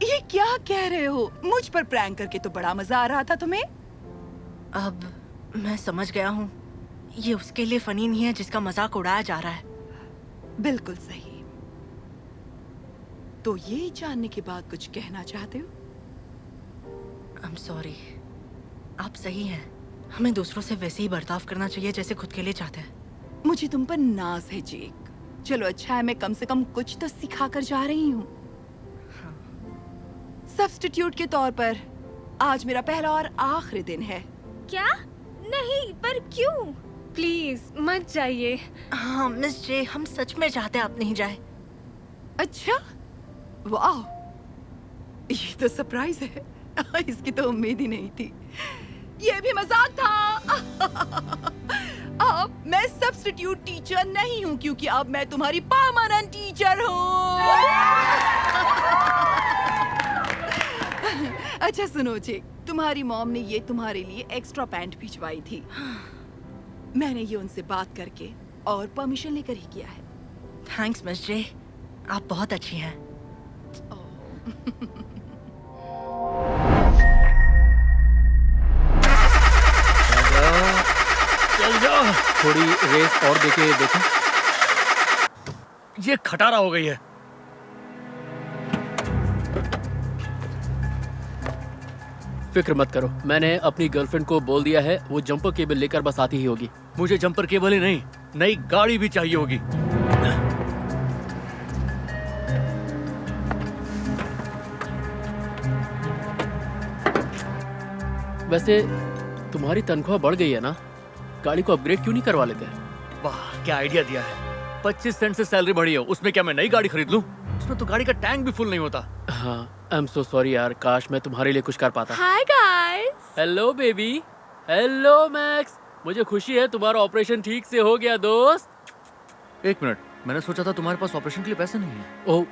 ये क्या कह रहे हो? मुझ पर प्रैंक करके तो बड़ा मजा आ रहा था तुम्हें। अब मैं समझ गया हूँ, ये उसके लिए फनी नहीं है जिसका मजाक उड़ाया जा रहा है। बिल्कुल सही। तो ये जानने के बाद कुछ कहना चाहते हो? I'm sorry। आप सही हैं। हमें दूसरों से वैसे ही बर्ताव करना चाहिए जैसे खुद के लिए चाहते हैं। मुझे तुम पर नाज है जेक। चलो अच्छा है, मैं कम से कम कुछ तो सिखा कर जा रही हूँ। सब्स्टिट्यूट के तौर पर आज मेरा पहला और आखिरी दिन है। क्या? नहीं, पर क्यों? प्लीज मत जाइए। हाँ मिस जे, हम सच में चाहते हैं आप नहीं जाए। अच्छा, वाह, ये तो सरप्राइज है। इसकी तो उम्मीद ही नहीं थी। ये भी मजाक था। अब मैं सब्स्टिट्यूट टीचर नहीं हूँ, क्योंकि अब मैं तुम्हारी परमानेंट टीचर हूँ। अच्छा सुनो जेक, तुम्हारी मॉम ने ये तुम्हारे लिए एक्स्ट्रा पैंट भिजवाई थी। मैंने ये उनसे बात करके और परमिशन लेकर ही किया है। थैंक्स मिस जे, आप बहुत अच्छी हैं। चल जाओ, थोड़ी रेस और देके देखो। ये खटारा हो गई है। फिक्र मत करो, मैंने अपनी गर्लफ्रेंड को बोल दिया है, वो जंपर केबल लेकर बस आती ही होगी। मुझे जंपर केबल ही नहीं, नई गाड़ी भी चाहिए होगी। वैसे तुम्हारी तनख्वाह बढ़ गई है ना, गाड़ी को अपग्रेड क्यों नहीं करवा लेते? वाह, क्या आइडिया दिया है। 25 सेंट से सैलरी बढ़ी है, उसमें क्या मैं नई गाड़ी खरीद लूं? उसमें तो गाड़ी का टैंक भी फुल नहीं होता। हाँ, आई एम सो सॉरी यार, काश मैं तुम्हारे लिए कुछ कर पाता। Hi guys. Hello baby. Hello max. मुझे खुशी है तुम्हारा ऑपरेशन ठीक से हो गया दोस्त। एक मिनट, मैंने सोचा था तुम्हारे पास ऑपरेशन के लिए पैसे नहीं है। ओह,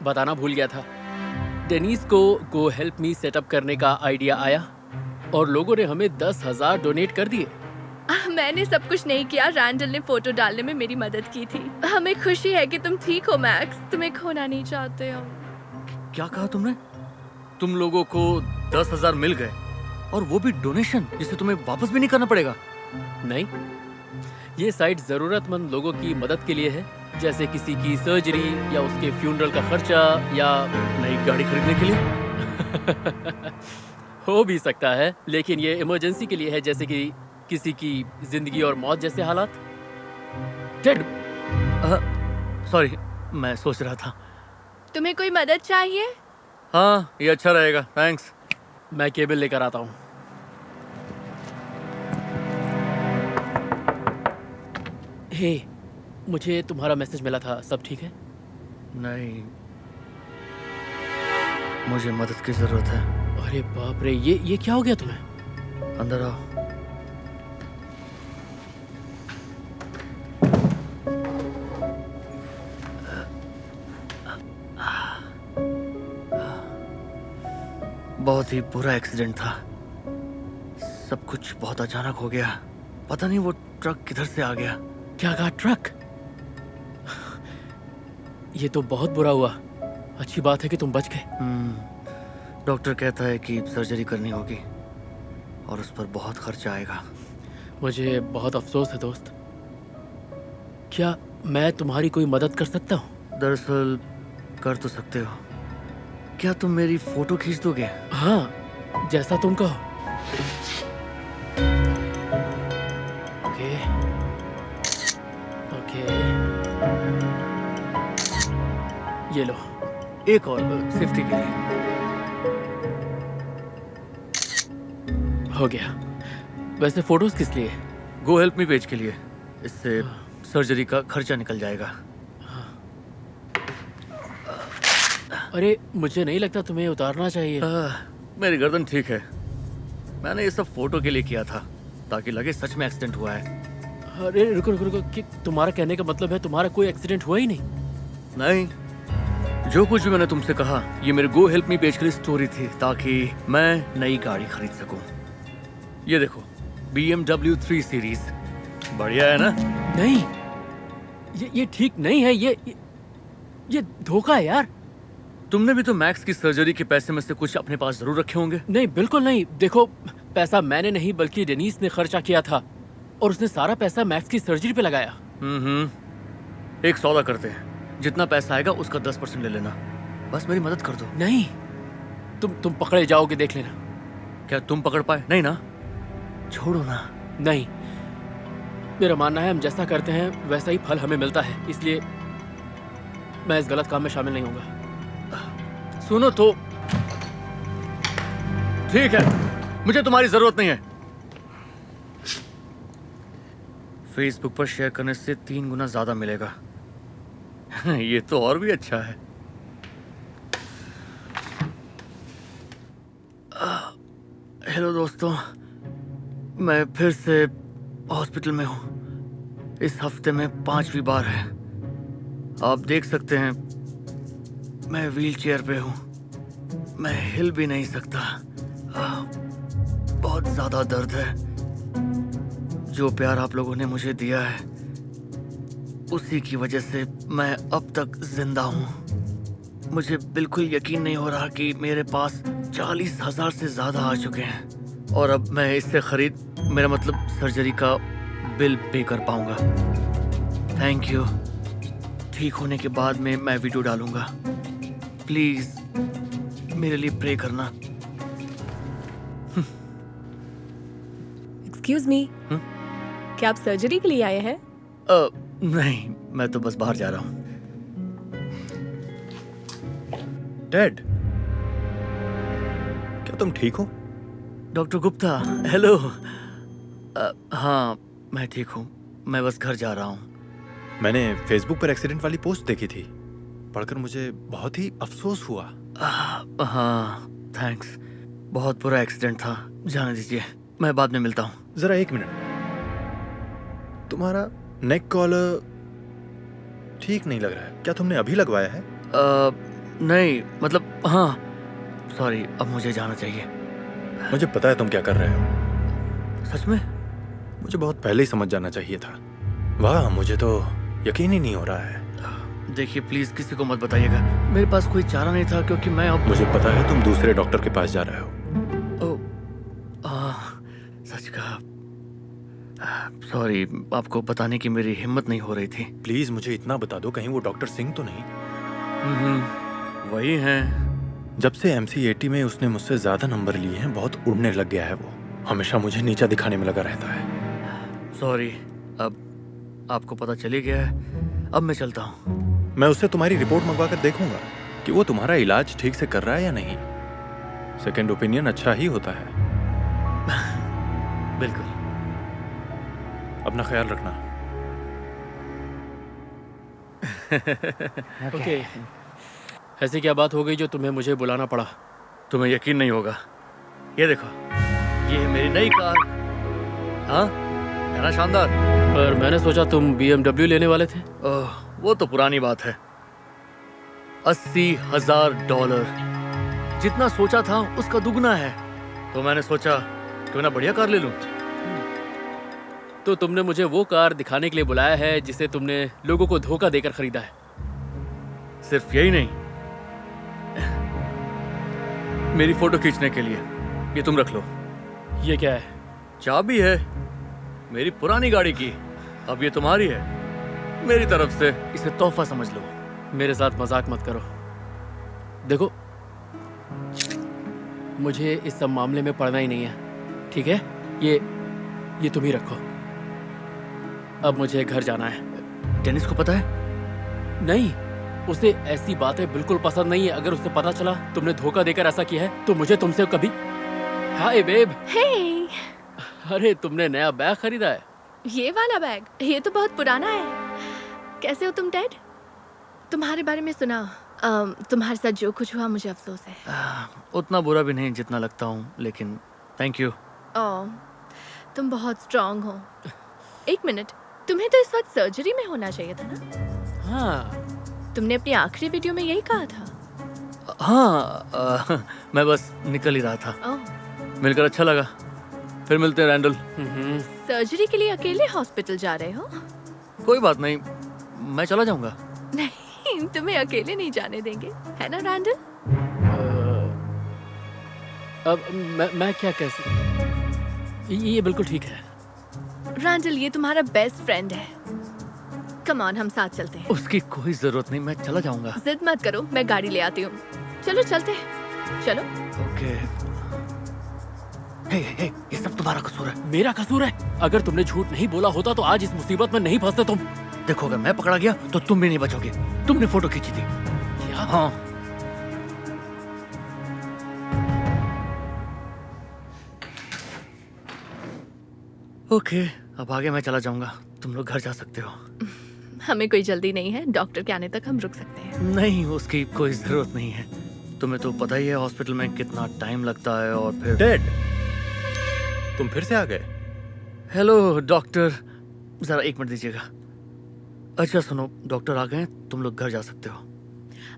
बताना भूल गया था। डेनिस को गो हेल्प मी सेटअप करने का आइडिया आया और लोगों ने हमें 10,000 डोनेट कर दिए। मैंने सब कुछ नहीं किया, रैंडल ने फोटो डालने में मेरी मदद की थी। हमें खुशी है कि तुम ठीक हो मैक्स, तुम्हें खोना नहीं चाहते हो। क्या कहा तुमने? तुम लोगों को 10,000 मिल गए और वो भी डोनेशन, जिसे तुम्हें वापस भी नहीं करना पड़ेगा? नहीं, ये साइट जरूरतमंद लोगों की मदद के लिए है, जैसे किसी की सर्जरी या उसके फ्यूनरल का खर्चा या नई गाड़ी खरीदने के लिए। हो भी सकता है, लेकिन ये इमरजेंसी के लिए है, जैसे कि किसी की जिंदगी और मौत जैसे हालात। टेड, सॉरी, मैं सोच रहा था। तुम्हें कोई मदद चाहिए? हाँ, ये अच्छा रहेगा, थैंक्स। मैं केबल लेकर आता हूँ। हे, मुझे तुम्हारा मैसेज मिला था, सब ठीक है? नहीं, मुझे मदद की जरूरत है। अरे बाप रे, ये क्या हो गया तुम्हें? अंदर आओ। बहुत ही बुरा एक्सीडेंट था। सब कुछ बहुत अचानक हो गया। पता नहीं वो ट्रक किधर से आ गया। क्या कहा, ट्रक? ये तो बहुत बुरा हुआ। अच्छी बात है कि तुम बच गए। डॉक्टर कहता है कि सर्जरी करनी होगी और उस पर बहुत खर्चा आएगा। मुझे बहुत अफसोस है दोस्त। क्या मैं तुम्हारी कोई मदद कर सकता हूँ? दरअसल कर तो सकते हो। क्या तुम मेरी फोटो खींच दोगे? हाँ, जैसा तुम कहो। ओके, ओके, ये लो। एक और सेफ्टी के लिए। हो गया। वैसे फोटोज किस लिए? गो हेल्प मी पेज के लिए। इससे सर्जरी का खर्चा निकल जाएगा। अरे, मुझे नहीं लगता तुम्हें उतारना चाहिए। मेरी गर्दन ठीक है। मैंने ये सब फोटो के लिए किया था, ताकि लगे सच में एक्सीडेंट हुआ है। अरे रुको रुको रुको, कि तुम्हारा कहने का मतलब है तुम्हारा कोई एक्सीडेंट हुआ ही नहीं? नहीं, जो कुछ भी मैंने तुमसे कहा, ये मेरे गो हेल्प मी पेज के लिए स्टोरी थी, ताकि मैं नई गाड़ी खरीद सकूं। ये देखो, BMW 3 सीरीज। बढ़िया है ना? नहीं, ये ठीक नहीं है। ये धोखा है यार। तुमने भी तो मैक्स की सर्जरी के पैसे में से कुछ अपने पास जरूर रखे होंगे। नहीं, बिल्कुल नहीं। देखो, पैसा मैंने नहीं बल्कि डेनिस ने खर्चा किया था और उसने सारा पैसा मैक्स की सर्जरी पे लगाया। एक सौदा करते हैं, जितना पैसा आएगा उसका 10% ले लेना। बस मेरी मदद कर दो। नहीं, तुम पकड़े जाओगे, देख लेना। क्या तुम पकड़ पाए? नहीं ना? छोड़ो ना। नहीं, मेरा मानना है हम जैसा करते हैं वैसा ही फल हमें मिलता है, इसलिए मैं इस गलत काम में शामिल नहीं होऊंगा। सुनो तो, ठीक है, मुझे तुम्हारी जरूरत नहीं है। फेसबुक पर शेयर करने से 3 गुना ज्यादा मिलेगा। ये तो और भी अच्छा है। हेलो दोस्तों, मैं फिर से हॉस्पिटल में हूँ। इस हफ्ते में 5वीं बार है। आप देख सकते हैं, मैं व्हीलचेयर पे हूँ। मैं हिल भी नहीं सकता। बहुत ज्यादा दर्द है। जो प्यार आप लोगों ने मुझे दिया है, उसी की वजह से मैं अब तक जिंदा हूँ। मुझे बिल्कुल यकीन नहीं हो रहा कि मेरे पास 40,000 से ज्यादा आ चुके हैं और अब मैं इससे मेरा मतलब सर्जरी का बिल पे कर पाऊंगा। Thank you. ठीक होने के बाद में मैं वीडियो डालूंगा। प्लीज मेरे लिए प्रे करना। एक्सक्यूज मी, क्या आप सर्जरी के लिए आए हैं? नहीं, मैं तो बस बाहर जा रहा हूँ। टेड, क्या तुम ठीक हो? Doctor Gupta, hello. हाँ, मैं ठीक हूँ। मैं बस घर जा रहा हूँ। मैंने फेसबुक पर एक्सीडेंट वाली पोस्ट देखी थी, पढ़कर मुझे बहुत ही अफसोस हुआ। हाँ, थैंक्स। बहुत बुरा एक्सीडेंट था। जाने दीजिए, मैं बाद में मिलता हूँ। जरा एक मिनट, तुम्हारा नेक कॉलर ठीक नहीं लग रहा है। क्या तुमने अभी लगवाया है? नहीं, मतलब हाँ, सॉरी, अब मुझे जाना चाहिए। मुझे पता है तुम क्या कर रहे हो। सच में? मुझे बहुत पहले ही समझ जाना चाहिए था। वाह, मुझे तो यकीन ही नहीं हो रहा है। देखिए प्लीज किसी को मत बताइएगा। मेरे पास कोई चारा नहीं था क्योंकि मैं अब... मुझे पता है तुम दूसरे डॉक्टर के पास जा रहे हो। सच कहा। सॉरी, आपको बताने की मेरी हिम्मत नहीं हो रही थी। प्लीज मुझे इतना बता दो, कहीं वो डॉक्टर सिंह तो नहीं? वही हैं। जब से MC80 में उसने मुझसे ज्यादा नंबर लिए हैं, बहुत उड़ने लग गया है वो। हमेशा मुझे नीचा दिखाने में लगा रहता है। सॉरी, अब आपको पता चली गया है। अब मैं चलता हूँ। मैं उससे तुम्हारी रिपोर्ट मंगवा कर देखूंगा कि वो तुम्हारा इलाज ठीक से कर रहा है या नहीं। सेकंड ओपिनियन अच्छा ही होता है। बिल्कुल। अपना ख्याल रखना। ओके, ऐसी क्या बात हो गई जो तुम्हें मुझे बुलाना पड़ा? तुम्हें यकीन नहीं होगा। ये देखो, ये है मेरी नई कार। हाँ, है ना शानदार? पर मैंने सोचा तुम BMW लेने वाले थे। वो तो पुरानी बात है। $80,000 जितना सोचा था उसका दुगना है। तो मैंने सोचा क्यों ना बढ़िया कार ले लूं। तो तुमने मुझे वो कार दिखाने के लिए बुलाया है जिसे तुमने लोगों को धोखा देकर खरीदा है। सिर्फ यही नहीं, मेरी फोटो खींचने के लिए। ये तुम रख लो। ये क्या है? चाबी है मेरी पुरानी गाड़ी की। अब ये तुम्हारी है, मेरी तरफ से। इसे तोहफा समझ लो। मेरे साथ मजाक मत करो। देखो, मुझे इस सब मामले में पड़ना ही नहीं है, ठीक है? ये तुम ही रखो। अब मुझे घर जाना है। डेनिस को पता है? नहीं, उसे ऐसी बातें बिल्कुल पसंद नहीं है। अगर उसे पता चला तुमने धोखा देकर ऐसा किया है तो मुझे तुमसे कभी... हाय बेब। हे, अरे तुमने नया बैग खरीदा है? ये वाला बैग? ये तो बहुत पुराना है। कैसे हो तुम टेड? तुम्हारे बारे में सुना। तुम्हारे साथ जो कुछ हुआ मुझे अफसोस है। उतना बुरा भी नहीं जितना लगता हूँ, लेकिन थैंक यू। तुम बहुत स्ट्रांग हो। एक मिनट, तुम्हें तो इस वक्त सर्जरी में होना चाहिए था ना? हाँ। तुमने अपनी आखिरी वीडियो में यही कहा था। हाँ, मैं बस निकल ही रहा था। मिलकर अच्छा लगा। फिर मिलते हैं रैंडल। सर्जरी के लिए अकेले हॉस्पिटल जा रहे हो? कोई बात नहीं, मैं चला जाऊंगा। नहीं, तुम्हें अकेले नहीं जाने देंगे, है ना रैंडल? अब मैं क्या कह सकता? ये बिल्कुल ठीक है। रैंडल, ये तुम्हारा बेस्ट फ्रेंड है। कम ऑन, हम साथ चलते हैं। उसकी कोई जरूरत नहीं, मैं चला जाऊंगा। जिद मत करो, मैं गाड़ी ले आती हूँ। चलो चलते हैं, चलो। ओके। हे, ये सब तुम्हारा कसूर है। मेरा कसूर है? अगर तुमने झूठ नहीं बोला होता तो आज इस मुसीबत में नहीं फंसते तुम। देखो, अगर मैं पकड़ा गया तो तुम भी नहीं बचोगे। तुमने फोटो खींची थी। हाँ। ओके, अब आगे मैं चला जाऊंगा। तुम लोग घर जा सकते हो। हमें कोई जल्दी नहीं है, डॉक्टर के आने तक हम रुक सकते हैं। नहीं, उसकी कोई जरूरत नहीं है। तुम्हें तो पता ही है हॉस्पिटल में कितना टाइम लगता है। और फिर टेड, तुम फिर से आ गए? हेलो डॉक्टर, जरा एक मिनट दीजिएगा। अच्छा सुनो, डॉक्टर आ गए, तुम लोग घर जा सकते हो।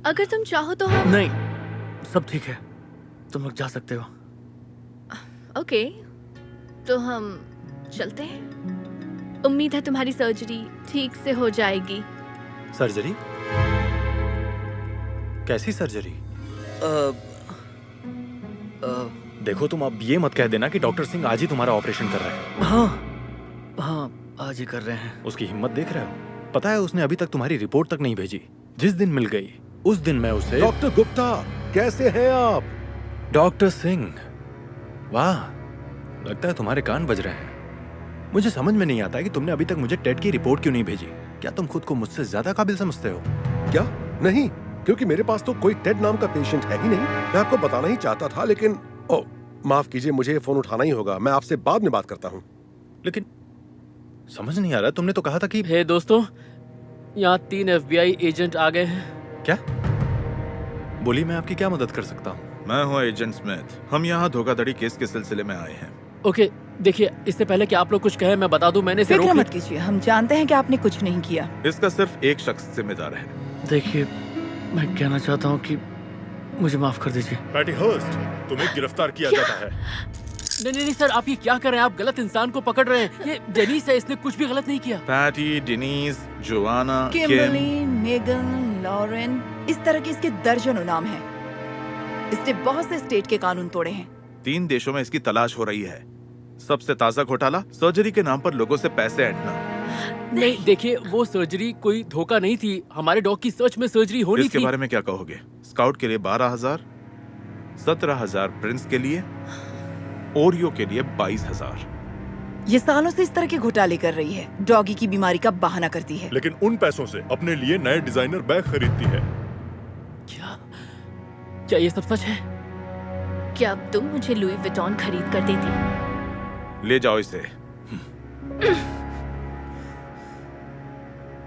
अगर तुम चाहो तो हम... नहीं, सब ठीक है, तुम लोग जा सकते हो। ओके, तो हम चलते हैं। उम्मीद है तुम्हारी सर्जरी ठीक से हो जाएगी। सर्जरी? कैसी सर्जरी? देखो, तुम अब ये मत कह देना कि डॉक्टर सिंह आज ही तुम्हारा ऑपरेशन कर रहे हैं। हाँ, आज ही कर रहे हैं। उसकी हिम्मत देख रहे हो? पता है उसने अभी तक तुम्हारी रिपोर्ट तक नहीं भेजी। जिस दिन मिल गई उस दिन मैं उसे... डॉक्टर गुप्ता, कैसे हैं आप? डॉक्टर सिंह, वाह, लगता है तुम्हारे कान बज रहे हैं। मुझे समझ में नहीं आता है कि तुमने अभी तक मुझे टेड की रिपोर्ट क्यों नहीं भेजी। क्या तुम खुद को मुझसे ज्यादा काबिल समझते हो? क्या? नहीं, क्योंकि मेरे पास तो कोई टेड नाम का पेशेंट है ही नहीं। मैं आपको बताना ही चाहता था, लेकिन ओ माफ कीजिए, मुझे फोन उठाना ही होगा। मैं आपसे बाद में बात करता हूँ। लेकिन समझ नहीं आ रहा, तुमने तो कहा था कि हे दोस्तों, यहाँ 3 FBI एजेंट आ गए हैं। क्या? बोली, मैं आपकी क्या मदद कर सकता हूँ? मैं हूँ एजेंट स्मिथ। हम यहाँ धोखाधड़ी केस के सिलसिले में आए हैं। ओके, देखिए, इससे पहले कि आप लोग कुछ कहें, मैं बता दूं, मैंने इसे फिक्र रोक मत कीजिए, हम जानते हैं कि आपने कुछ नहीं किया। इसका सिर्फ एक शख्स जिम्मेदार है। देखिए, मैं कहना चाहता हूँ कि मुझे माफ कर दीजिए। पैटी हर्स्ट, तुम्हें गिरफ्तार किया जाता है। नहीं सर, आप ये क्या कर रहे हैं? आप गलत इंसान को पकड़ रहे हैं। ये डेनिस है, इसने कुछ भी गलत नहीं किया। Patty, Dennis, Joanna, Kimberly, Megan, Lauren, इस तरह के इसके दर्जनों नाम हैं। इसने बहुत से स्टेट के कानून तोड़े हैं। 3 देशों में इसकी तलाश हो रही है। सबसे ताजा घोटाला सर्जरी के नाम पर लोगों से पैसे ऐंठना। नहीं, देखिए, वो सर्जरी कोई धोखा नहीं थी। हमारे डॉग की सच में सर्जरी होनी थी। इसके बारे में क्या कहोगे? स्काउट के लिए 12,000, 17,000 प्रिंस के लिए, ओरियो के लिए 22,000। ये सालों से इस तरह के घोटाले कर रही है। डॉगी की बीमारी का बहाना करती है, लेकिन उन पैसों से अपने लिए नए डिजाइनर बैग खरीदती है। क्या ये सब सच है? क्या अब तुम मुझे लुई विटॉन खरीद कर देती? ले जाओ इसे।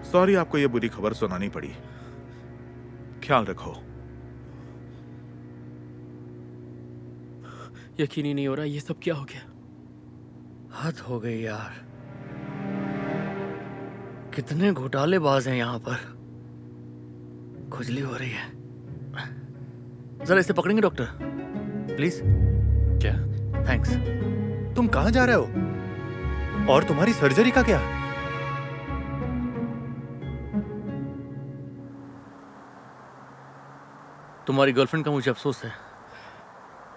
सॉरी, आपको ये बुरी खबर सुनानी पड़ी। ख्याल रखो। यकीन ही नहीं हो रहा, ये सब क्या हो गया? हद हो गई यार, कितने घोटालेबाज हैं यहाँ पर। खुजली हो रही है। जरा इसे पकड़ेंगे डॉक्टर, प्लीज? क्या? थैंक्स। तुम कहाँ जा रहे हो? और तुम्हारी सर्जरी का क्या? तुम्हारी गर्लफ्रेंड का मुझे अफसोस है।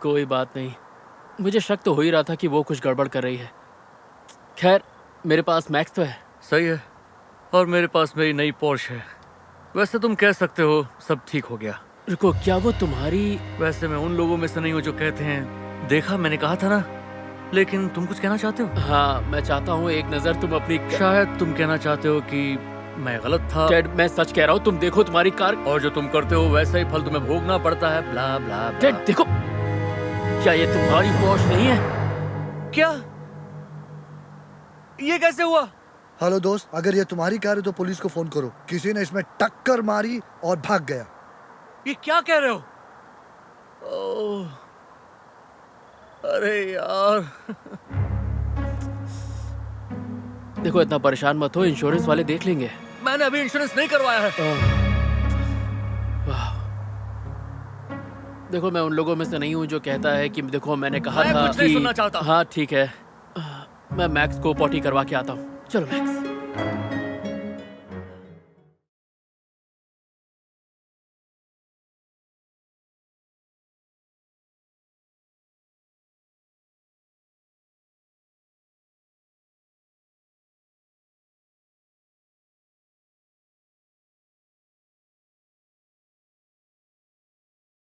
कोई बात नहीं, मुझे शक तो हो ही रहा था कि वो कुछ गड़बड़ कर रही है। खैर, मेरे पास मैक्स तो है। सही है, और मेरे पास मेरी नई पोर्श है। वैसे तुम कह सकते हो सब ठीक हो गया। रुको, क्या वो तुम्हारी? वैसे मैं उन लोगों में से नहीं हूँ जो कहते हैं देखा, मैंने कहा था ना। लेकिन तुम कुछ कहना चाहते हो? हाँ, मैं चाहता हूँ एक नजर तुम अपनी। शायद तुम कहना चाहते हो कि मैं गलत था। टेड, मैं सच कह रहा हूँ, तुम देखो तुम्हारी कार, और जो तुम करते हो वैसा ही फल तुम्हें भोगना पड़ता है। ब्ला ब्ला ब्ला। टेड देखो, क्या ये तुम्हारी पोर्श नहीं है? क्या? ये कैसे हुआ? हेलो दोस्त, अगर ये तुम्हारी कार है तो पुलिस को फोन करो। किसी ने इसमें टक्कर मारी और भाग गया। ये क्या कह रहे हो? ओह, अरे यार। देखो, इतना परेशान मत हो, इंश्योरेंस वाले देख लेंगे। मैंने अभी इंश्योरेंस नहीं करवाया है। देखो, मैं उन लोगों में से नहीं हूँ जो कहता है कि देखो मैंने कहा मैं था कुछ नहीं सुनना चाहता। हाँ ठीक है, मैं मैक्स को पॉटी करवा के आता हूँ। चलो मैक्स।